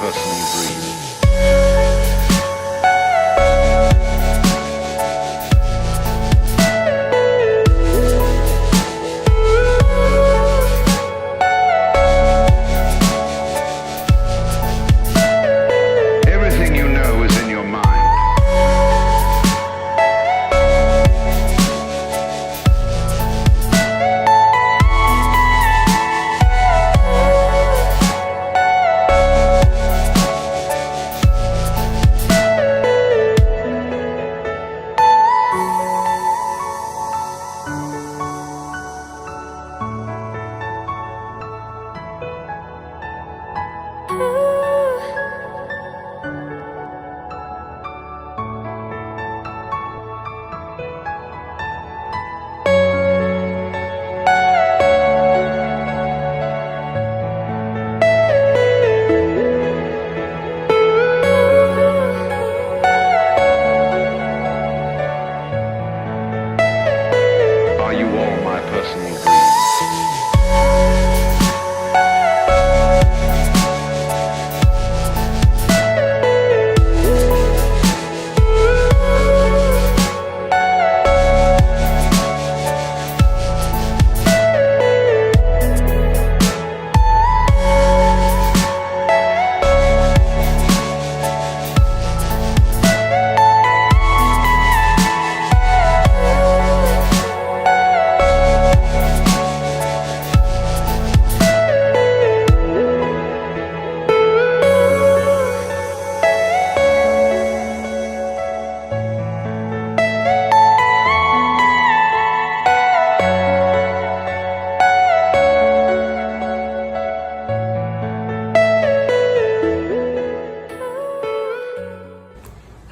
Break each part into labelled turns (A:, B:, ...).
A: personal dream. Everything you know is in your mind. Are you all my personal dream?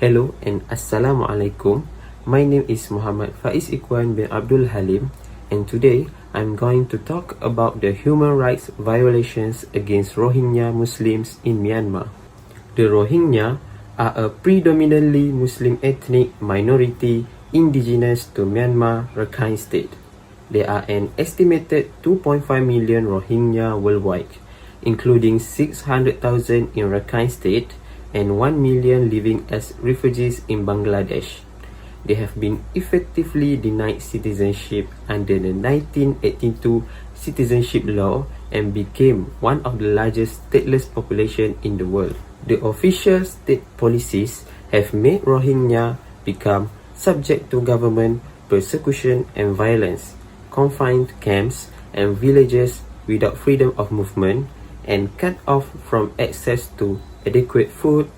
B: Hello and Assalamualaikum. My name is Muhammad Faiz Ikhwan bin Abdul Halim, and today I'm going to talk about the human rights violations against Rohingya Muslims in Myanmar. The Rohingya are a predominantly Muslim ethnic minority indigenous to Myanmar Rakhine State. There are an estimated 2.5 million Rohingya worldwide, including 600,000 in Rakhine State and 1 million living as refugees in Bangladesh. They have been effectively denied citizenship under the 1982 Citizenship Law and became one of the largest stateless population in the world. The official state policies have made Rohingya become subject to government persecution and violence, confined camps and villages without freedom of movement, and cut off from access to adequate food,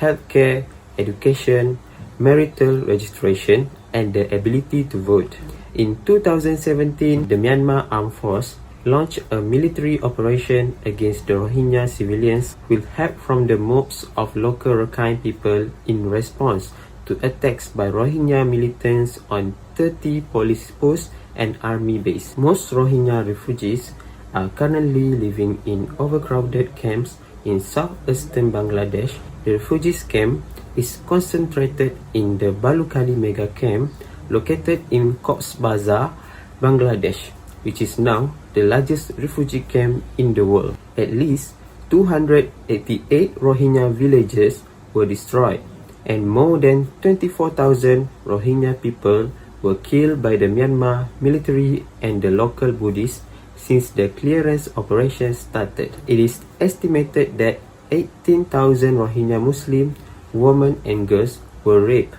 B: healthcare, education, marital registration, and the ability to vote. In 2017, the Myanmar Armed Force launched a military operation against the Rohingya civilians with help from the mobs of local Rakhine people in response to attacks by Rohingya militants on 30 police posts and army bases. Most Rohingya refugees are currently living in overcrowded camps in southeastern Bangladesh. The refugees camp is concentrated in the Balukali mega camp located in Cox's Bazar, Bangladesh, which is now the largest refugee camp in the world. At least 288 Rohingya villages were destroyed, and more than 24,000 Rohingya people were killed by the Myanmar military and the local Buddhists since the clearance operation started. It is estimated that 18,000 Rohingya Muslim women and girls were raped,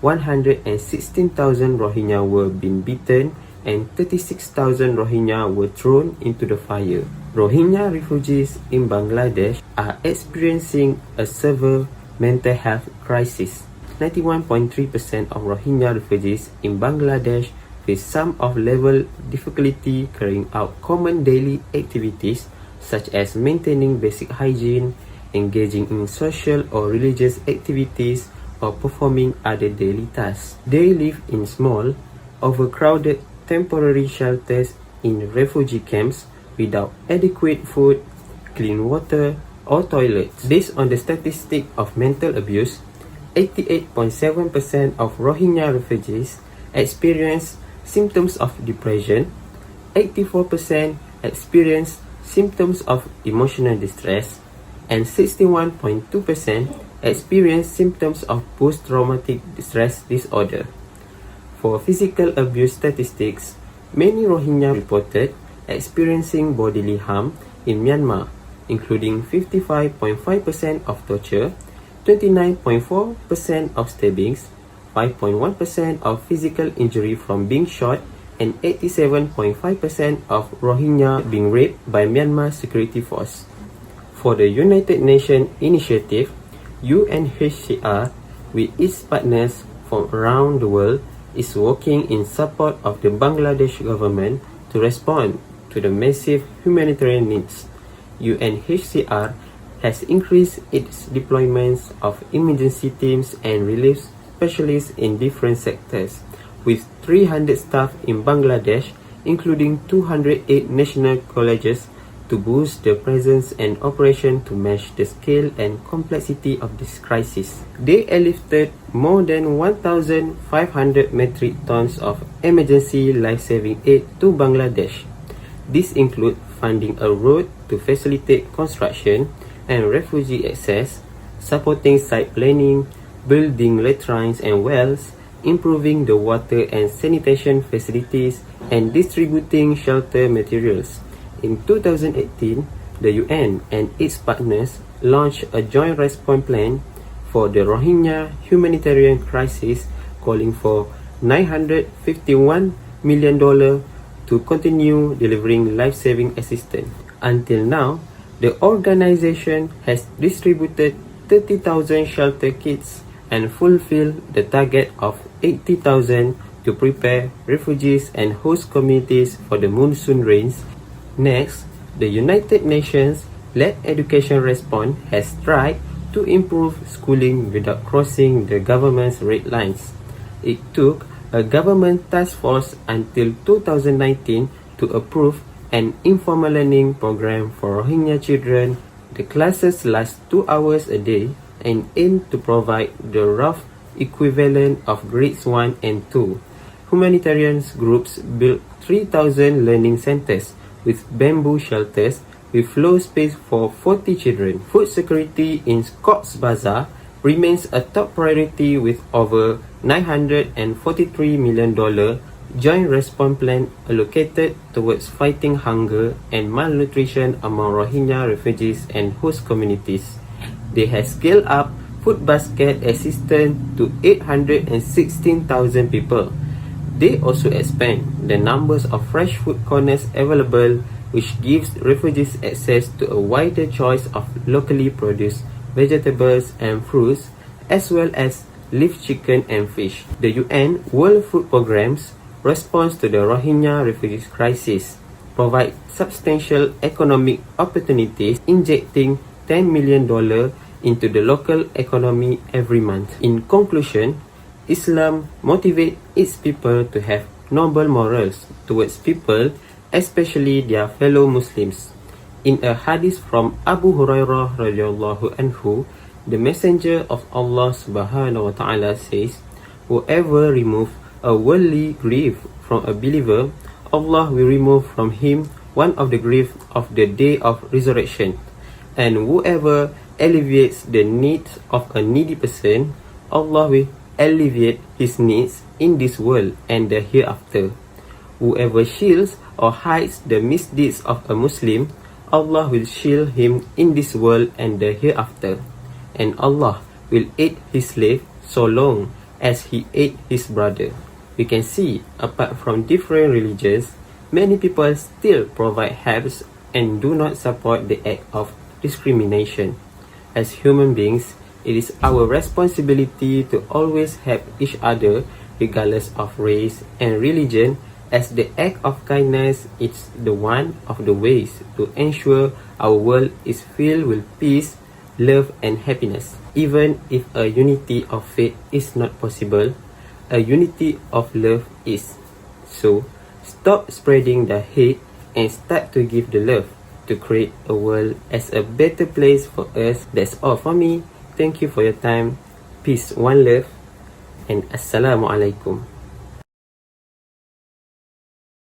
B: 116,000 Rohingya were beaten, and 36,000 Rohingya were thrown into the fire. Rohingya refugees in Bangladesh are experiencing a severe mental health crisis. 91.3% of Rohingya refugees in Bangladesh with some of level difficulty carrying out common daily activities such as maintaining basic hygiene, engaging in social or religious activities, or performing other daily tasks. They live in small, overcrowded temporary shelters in refugee camps without adequate food, clean water, or toilets. Based on the statistic of mental abuse, 88.7% of Rohingya refugees experience symptoms of depression, 84% experience symptoms of emotional distress, and 61.2% experienced symptoms of post-traumatic stress disorder. For physical abuse statistics, many Rohingya reported experiencing bodily harm in Myanmar, including 55.5% of torture, 29.4% of stabbings, 5.1% of physical injury from being shot, and 87.5% of Rohingya being raped by Myanmar security force. For the United Nations initiative, UNHCR, with its partners from around the world, is working in support of the Bangladesh government to respond to the massive humanitarian needs. UNHCR has increased its deployments of emergency teams and relief specialists in different sectors, with 300 staff in Bangladesh, including 208 national colleges, to boost their presence and operation to match the scale and complexity of this crisis. They airlifted more than 1,500 metric tons of emergency life-saving aid to Bangladesh. This includes funding a road to facilitate construction and refugee access, supporting site planning, building latrines and wells, improving the water and sanitation facilities, and distributing shelter materials. In 2018, the UN and its partners launched a joint response plan for the Rohingya humanitarian crisis, calling for $951 million to continue delivering life-saving assistance. Until now, the organization has distributed 30,000 shelter kits and fulfilled the target of 80,000 to prepare refugees and host communities for the monsoon rains. Next, the United Nations-led education response has tried to improve schooling without crossing the government's red lines. It took a government task force until 2019 to approve an informal learning program for Rohingya children. The classes last 2 hours a day and aim to provide the rough equivalent of grades 1 and 2. Humanitarian groups built 3,000 learning centers with bamboo shelters with floor space for 40 children. Food security in Cox's Bazar remains a top priority with over $943 million joint response plan allocated towards fighting hunger and malnutrition among Rohingya refugees and host communities. They have scaled up food basket assistance to 816,000 people. They also expand the numbers of fresh food corners available, which gives refugees access to a wider choice of locally produced vegetables and fruits, as well as live chicken and fish. The UN World Food Programme's response to the Rohingya refugees crisis provides substantial economic opportunities, injecting $10 million into the local economy every month. In conclusion, Islam motivates its people to have noble morals towards people, especially their fellow Muslims. In a hadith from Abu Hurairah radhiyallahu anhu, the Messenger of Allah subhanahu wa ta'ala says, "Whoever removes a worldly grief from a believer, Allah will remove from him one of the griefs of the day of resurrection. And whoever alleviates the needs of a needy person, Allah will alleviate his needs in this world and the hereafter. Whoever shields or hides the misdeeds of a Muslim, Allah will shield him in this world and the hereafter. And Allah will aid his slave so long as he aid his brother." We can see, apart from different religions, many people still provide helps and do not support the act of discrimination. As human beings, it is our responsibility to always help each other regardless of race and religion, as the act of kindness is the one of the ways to ensure our world is filled with peace, love and happiness. Even if a unity of faith is not possible, a unity of love is. So, stop spreading the hate and start to give the love to create a world as a better place for us. That's all for me. Thank you for your time. Peace, one love, and Assalamualaikum.